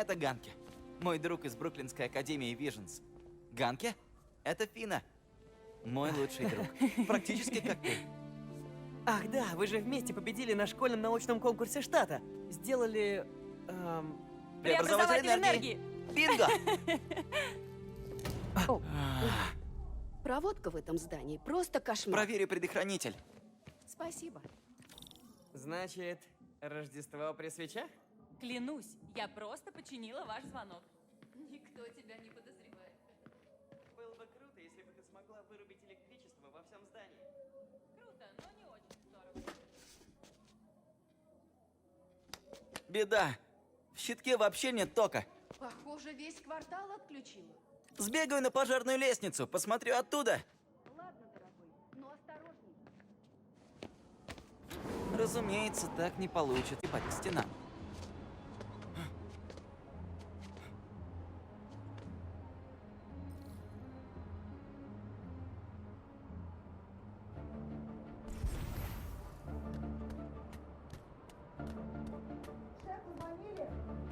Это Ганке. Мой друг из Бруклинской академии Visions. Ганке? Это Фина. Мой лучший друг. Практически как ты. Ах да, вы же вместе победили на школьном научном конкурсе штата. Сделали... Преобразователь энергии. Бинго! Проводка в этом здании просто кошмар. Проверю предохранитель. Спасибо. Значит, Рождество при свечах? Клянусь, я просто починила ваш звонок. Никто тебя не подозревает. Было бы круто, если бы ты смогла вырубить электричество во всем здании. Круто, но не очень здорово. Беда. В щитке вообще нет тока. Похоже, весь квартал отключила. Сбегаю на пожарную лестницу, посмотрю оттуда. Ладно, дорогой, но осторожней. Разумеется, так не получится. И по стенам.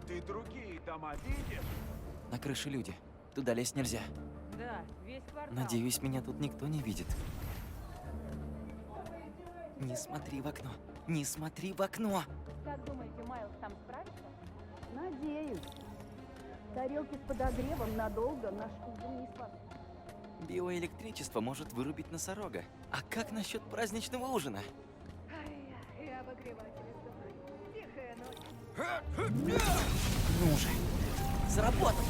Ты другие дома видишь? На крыше люди. Туда лезть нельзя. Да, весь квартал. Надеюсь, меня тут никто не видит. Не смотри в окно. Не смотри в окно. Как думаете, Майлз там справится? Надеюсь. Тарелки с подогревом надолго наш ужин не спасут. Биоэлектричество может вырубить носорога. А как насчет праздничного ужина? И обогреватели сдохли. Тихая ночь. Ну же. Заработало.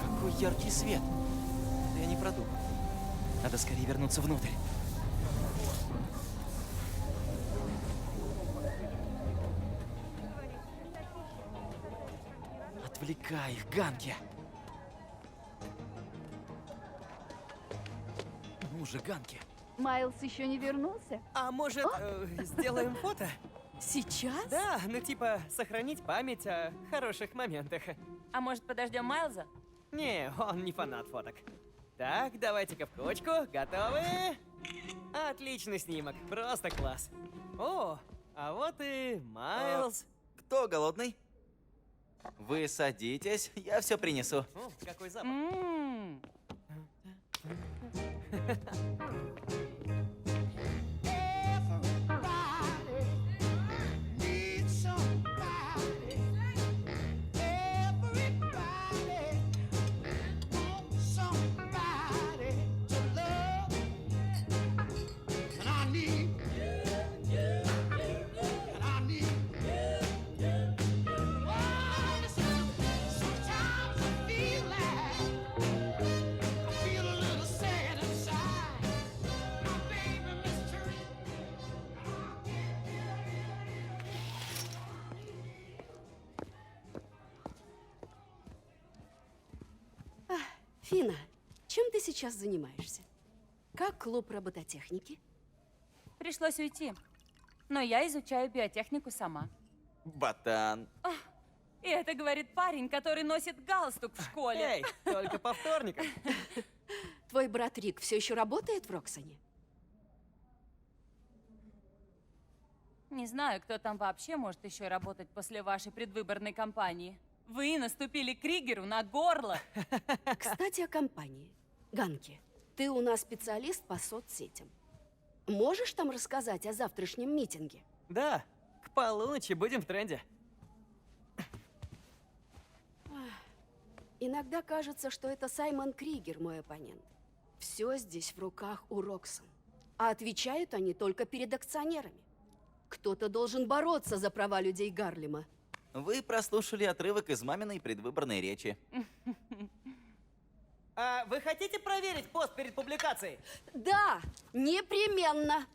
Какой яркий свет. Да я не продул. Надо скорее вернуться внутрь. Отвлекай их, Ганки. Ну же, Ганки. Майлз еще не вернулся? А может, сделаем фото? Сейчас? Да, ну типа, сохранить память о хороших моментах. А может, подождем Майлза? Не, он не фанат фоток. Так, давайте-ка в кучку. Готовы? Отличный снимок, просто класс. О, а вот и Майлз. Кто голодный? Вы садитесь, я все принесу. О, какой запах. Ммм. Фина, чем ты сейчас занимаешься? Как клуб робототехники? Пришлось уйти. Но я изучаю биотехнику сама. Ботан. И это говорит парень, который носит галстук в школе. Эй, только по вторникам. Твой брат Рик все еще работает в Роксоне? Не знаю, кто там вообще может еще работать после вашей предвыборной кампании. Вы наступили Кригеру на горло. Кстати, о компании. Ганки, ты у нас специалист по соцсетям. Можешь там рассказать о завтрашнем митинге? Да, к полуночи будем в тренде. Иногда кажется, что это Саймон Кригер, мой оппонент. Все здесь в руках у Роксон. А отвечают они только перед акционерами. Кто-то должен бороться за права людей Гарлема. Вы прослушали отрывок из маминой предвыборной речи. А вы хотите проверить пост перед публикацией? Да, непременно.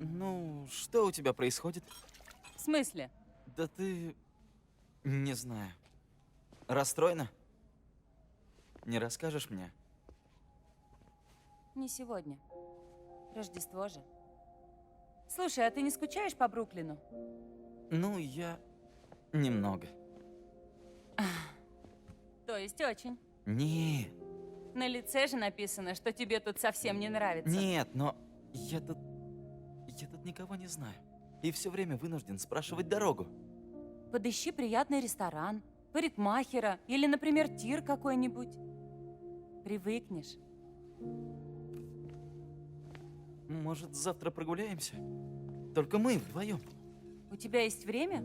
Ну, что у тебя происходит? В смысле? Да ты... Не знаю. Расстроена? Не расскажешь мне? Не сегодня. Рождество же. Слушай, а ты не скучаешь по Бруклину? Ну, я... Немного. То есть очень. Не, На лице же написано, что тебе тут совсем не нравится. Нет, но я тут никого не знаю. И все время вынужден спрашивать дорогу. Подыщи приятный ресторан, парикмахера или, например, тир какой-нибудь. Привыкнешь. Может, завтра прогуляемся? Только мы вдвоем. У тебя есть время?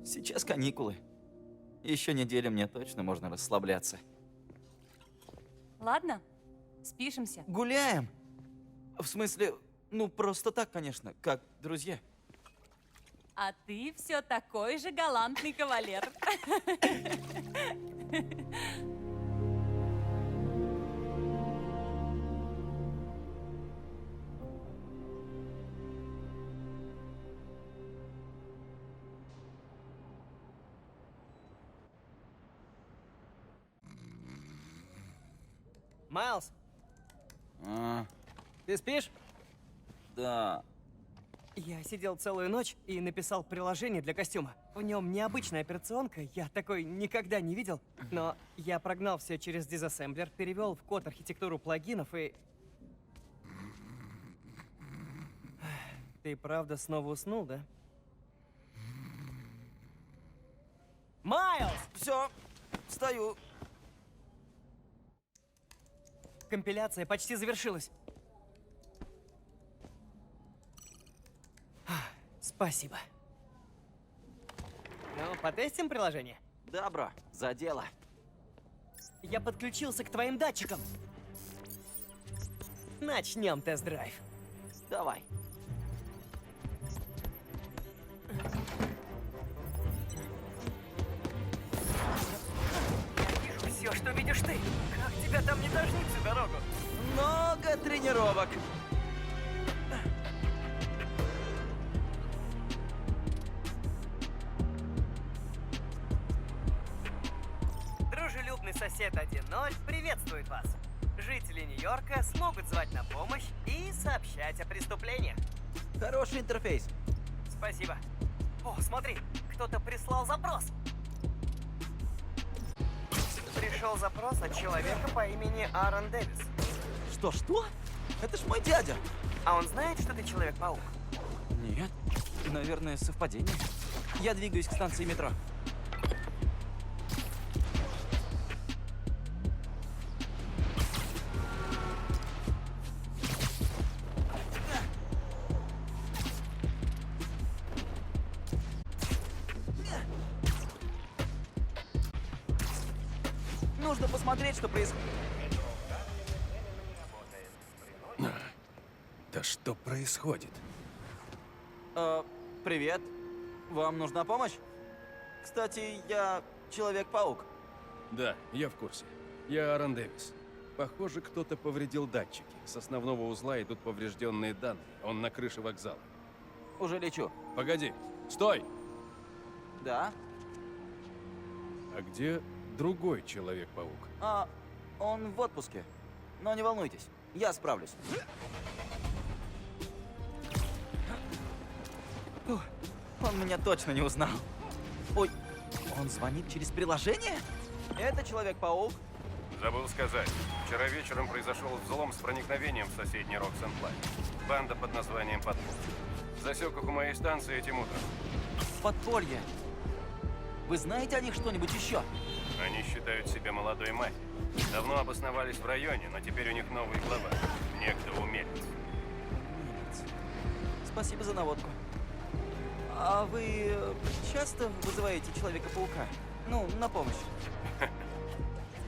Сейчас каникулы. Еще неделю мне точно можно расслабляться. Ладно, спишемся. Гуляем? В смысле, ну просто так, конечно, как друзья. А ты все такой же галантный кавалер. Майлз, А, ты спишь? да. Я сидел целую ночь и написал приложение для костюма. В нем необычная операционка, я такой никогда не видел. Но я прогнал все через дизассемблер, перевел в код архитектуру плагинов и... Ты правда снова уснул, да? Майлз! Все, встаю. Компиляция почти завершилась. Спасибо. Ну, потестим приложение? Да, бро, за дело. Я подключился к твоим датчикам. Начнем тест-драйв. Давай. Вижу все, что видишь ты. Как тебя там не тошнит всю дорогу? Много тренировок. Дружелюбный сосед 1.0 приветствует вас. Жители Нью-Йорка смогут звать на помощь и сообщать о преступлениях. Хороший интерфейс. Спасибо. О, смотри, кто-то прислал запрос. Пришел запрос от человека по имени Аарон Дэвис. Что? Это ж мой дядя. А он знает, что ты Человек-паук? Нет. Наверное, совпадение. Я двигаюсь к станции метро. Нужно посмотреть, что происходит. Да что происходит? Привет. Вам нужна помощь? Кстати, я Человек-паук. Да, я в курсе. Я Аарон Дэвис. Похоже, кто-то повредил датчики. С основного узла идут поврежденные данные. Он на крыше вокзала. Уже лечу. Погоди. Стой! Да? А где другой Человек-паук? Он в отпуске. Но не волнуйтесь, я справлюсь. Фух, он меня точно не узнал. Ой, он звонит через приложение? Это Человек-паук. Забыл сказать. Вчера вечером произошел взлом с проникновением в соседний Роксенплайн. Банда под названием «Подпол». Засек их у моей станции этим утром. Подполье. Вы знаете о них что-нибудь еще? Они считают себя молодой мафией. Давно обосновались в районе, но теперь у них новый глава. Некто умелец. Немец. Спасибо за наводку. А вы часто вызываете Человека-паука? Ну, на помощь.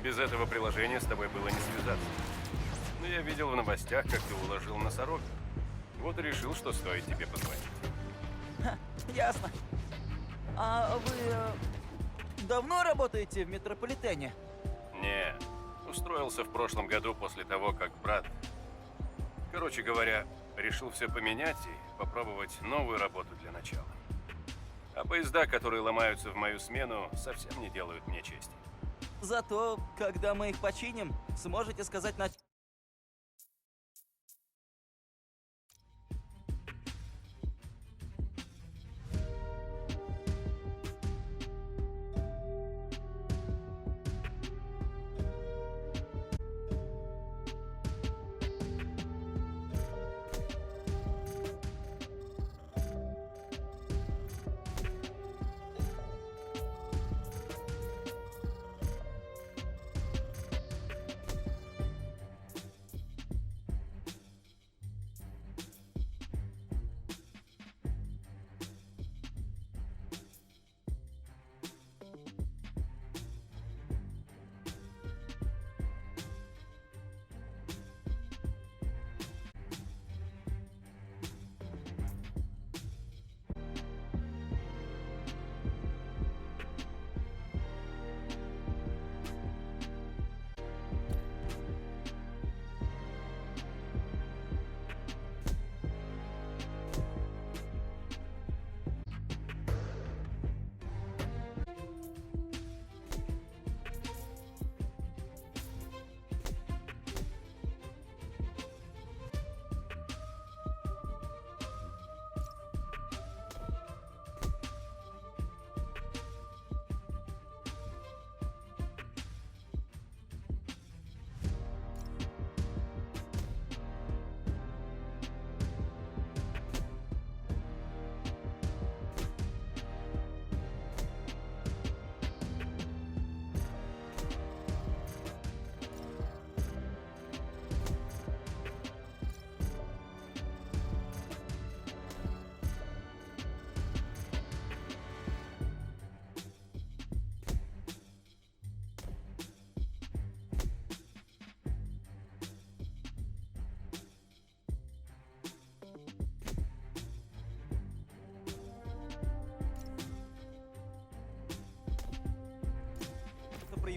Без этого приложения с тобой было не связаться. Но я видел в новостях, как ты уложил носорога. Вот и решил, что стоит тебе позвонить. Ха, ясно. А вы давно работаете в метрополитене? Не, устроился в прошлом году после того, как брат... Короче говоря, решил все поменять и попробовать новую работу для начала. А поезда, которые ломаются в мою смену, совсем не делают мне чести. Зато, когда мы их починим, сможете сказать на...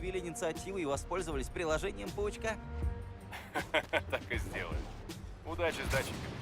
проявили инициативу и воспользовались приложением паучка. Так и сделаем. Удачи с датчиками.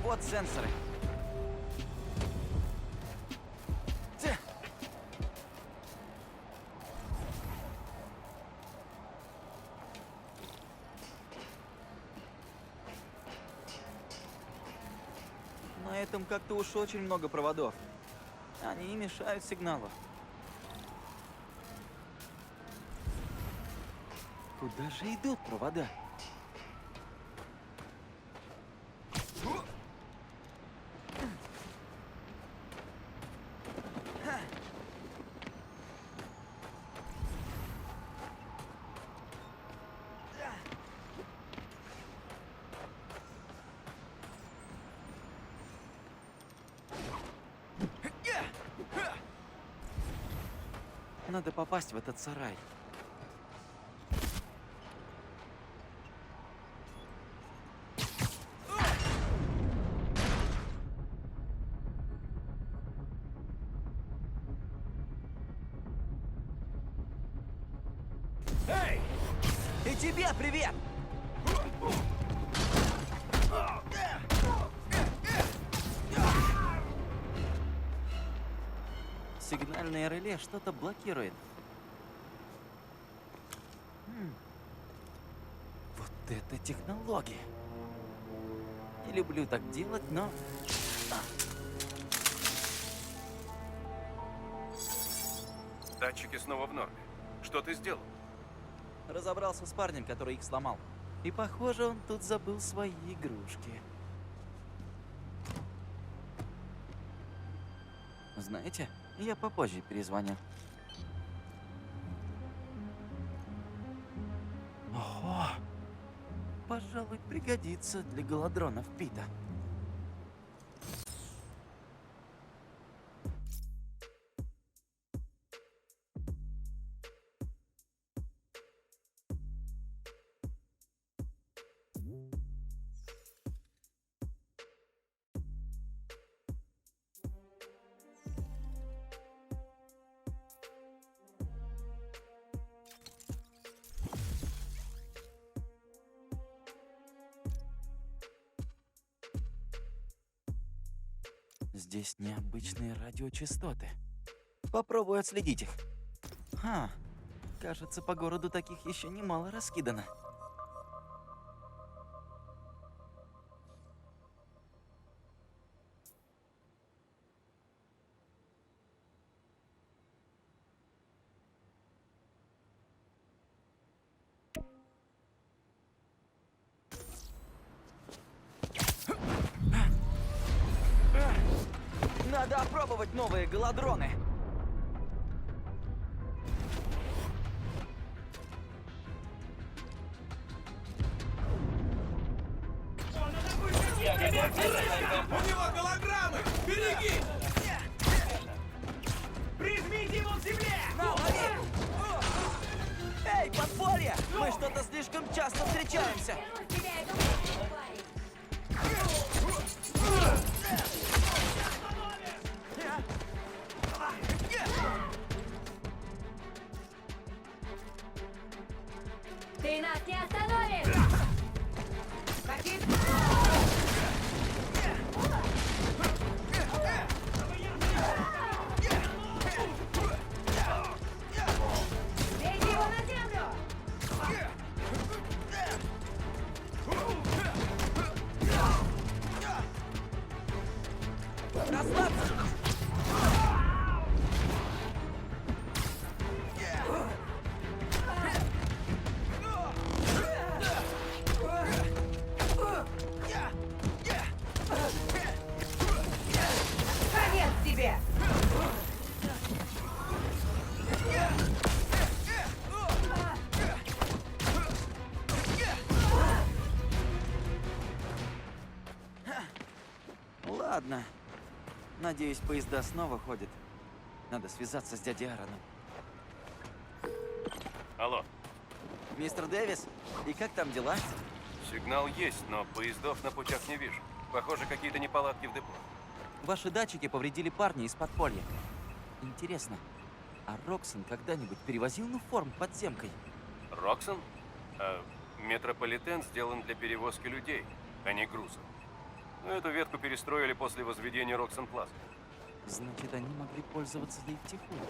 Вот сенсоры. Тя. На этом как-то уж очень много проводов. Они мешают сигналу. Куда же идут провода? Надо попасть в этот сарай. Эй! И тебе привет! Сигнальное реле что-то блокирует. Вот это технология. Не люблю так делать, но... Датчики снова в норме. Что ты сделал? Разобрался с парнем, который их сломал. И похоже, он тут забыл свои игрушки. Знаете, я попозже перезвоню. Ого! Пожалуй, пригодится для голодронов Пита. Здесь необычные радиочастоты. Попробую отследить их. Кажется, по городу таких еще немало раскидано. Надо опробовать новые голодроны. У него голограммы! Береги! Прижмите его к земле! Эй, подполье! Мы что-то слишком часто встречаемся. Ты нас не остановишь! Ладно. Надеюсь, поезда снова ходят. Надо связаться с дядей Аароном. Алло, Мистер Дэвис, и как там дела? сигнал есть, но поездов на путях не вижу. Похоже, какие-то неполадки в депо. Ваши датчики повредили парня из подполья. Интересно, а Роксон когда-нибудь перевозил форм подземкой? Роксон? Метрополитен сделан для перевозки людей, а не грузов. Но эту ветку перестроили после возведения Роксон Плаза. Значит, они могли пользоваться ей втихую.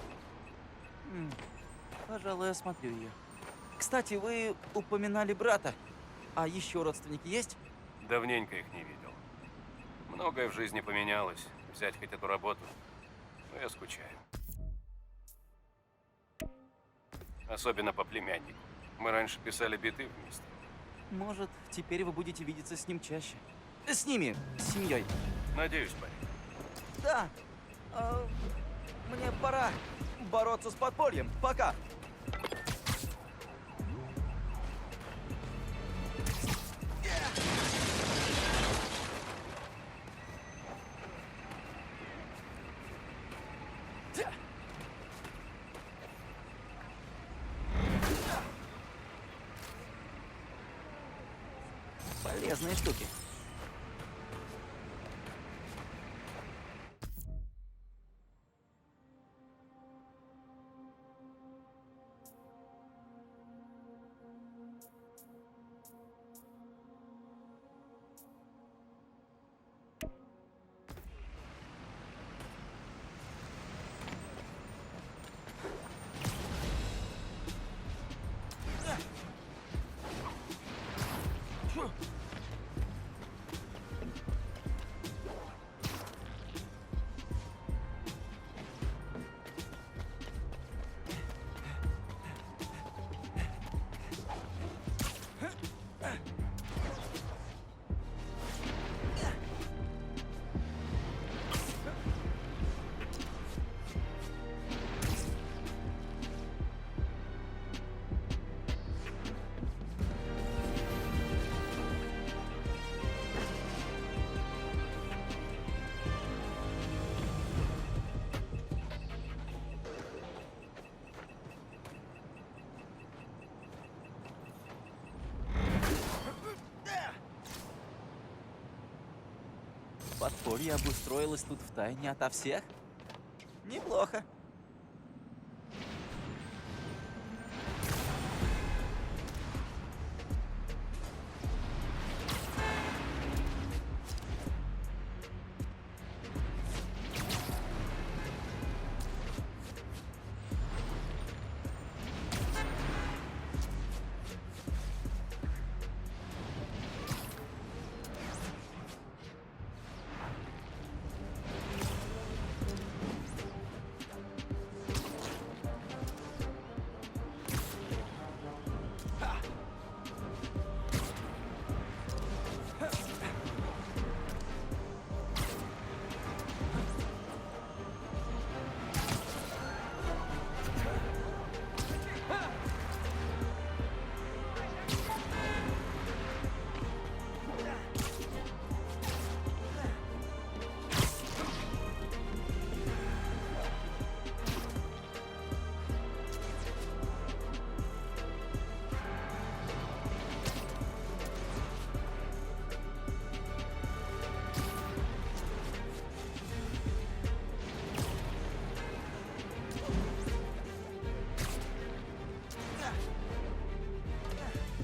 Пожалуй, осмотрю ее. Кстати, вы упоминали брата. А еще родственники есть? Давненько их не видел. Многое в жизни поменялось. Взять хоть эту работу. Но я скучаю. Особенно по племяннику. Мы раньше писали биты вместе. Может, теперь вы будете видеться с ним чаще. С ними, с семьей. Надеюсь, парень. Да. Мне пора бороться с подпольем. Пока. Полезные штуки. Подполье обустроилось тут втайне ото всех? Неплохо.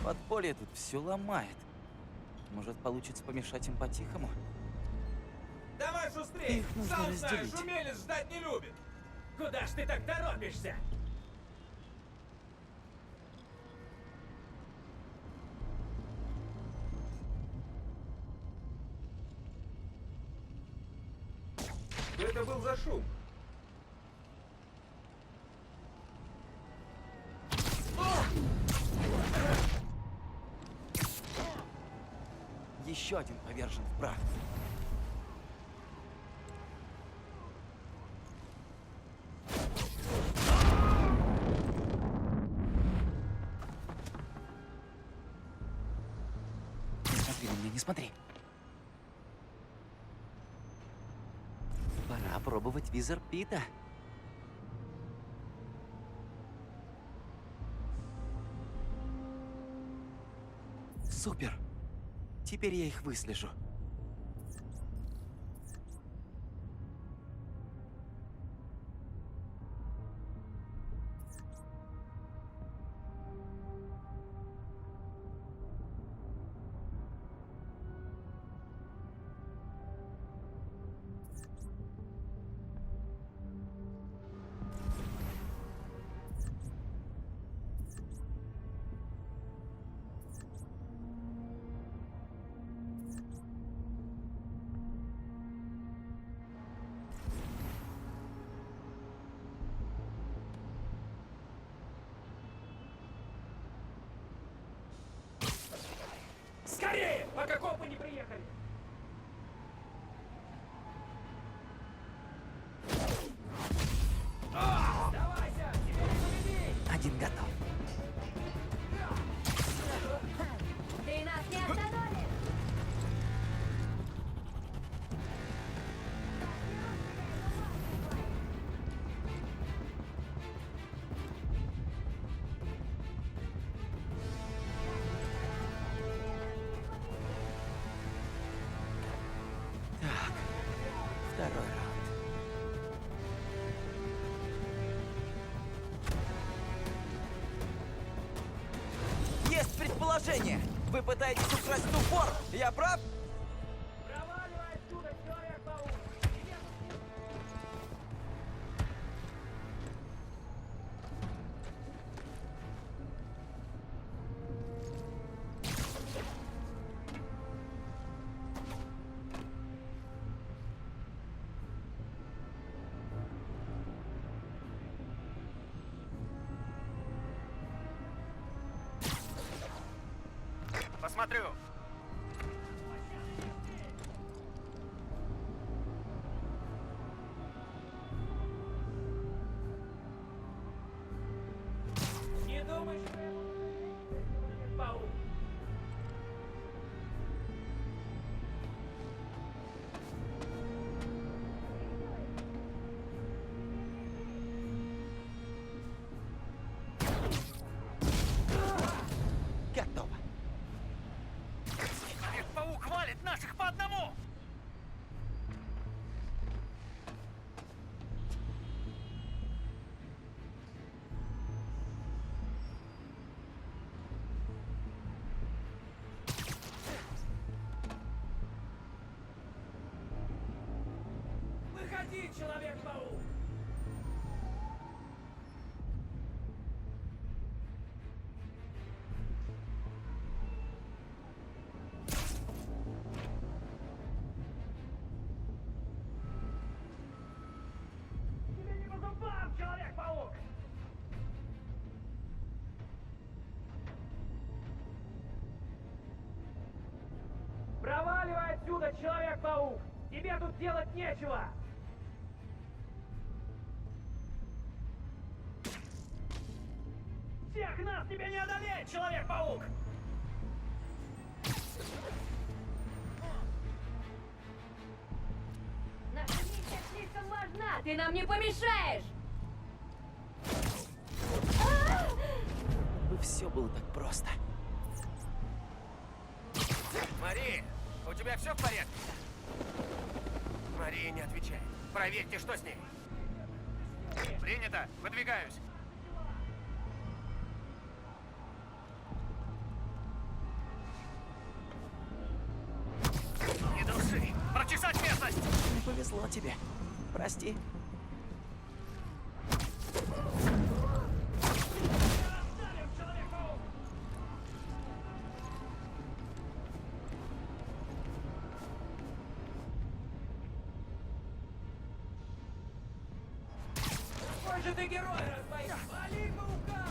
Подполье тут все ломает. Может, получится помешать им по-тихому? Давай шустрее! Их нужно Сам знаешь, разделить. умелец ждать не любит! Куда ж ты так торопишься? Что это был за шум? Еще один повержен в прах. Не смотри на меня, не смотри. попробовать визор Пита. Супер. Теперь я их выслежу. Скорее, пока копы не приехали! Сдавайся! Тебе не победить! Один готов. Ты нас не остановишь! Так, второй раунд. Есть предположение! Вы пытаетесь украсть ту форму, я прав? Проваливай отсюда, Человек-паук! Посмотрю. Не думай, что я буду Человек-паук! Готово. Человек-паук валит наших по одному! Выходи, Человек-паук! Тебе не по зубам, Человек-паук! Проваливай отсюда, Человек-паук! Тебе тут делать нечего! Всех нас тебе не одолеть, Человек-паук! Наша миссия слишком важна! Ты нам не помешаешь! Бы все было так просто. Мари, у тебя все в порядке? Мария не отвечает. Проверьте, что с ней. Принято. Выдвигаюсь. Не души. Прочесать местность. Не повезло тебе. Прости. Какой же ты герой, разбойник! Вали паука!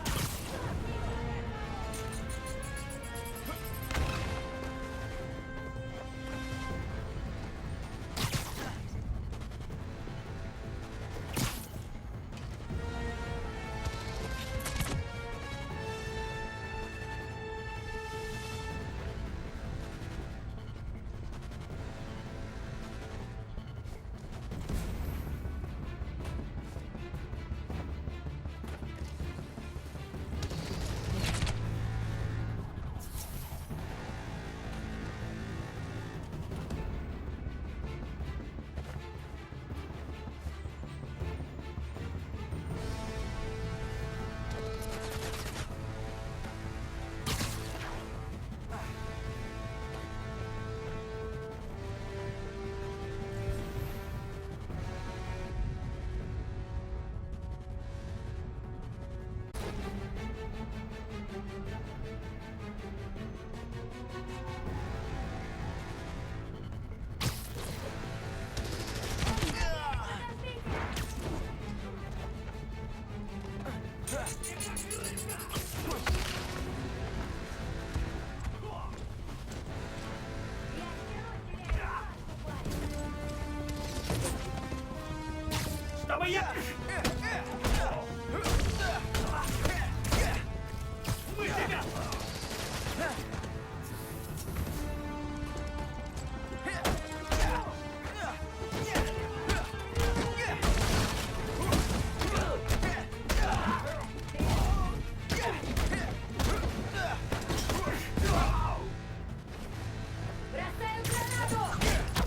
Чтобы я... Мы тебя...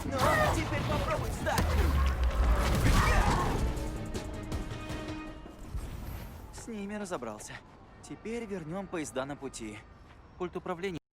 Ну, теперь попробуй встать. С ними разобрался. Теперь вернем поезда на пути. Пульт управления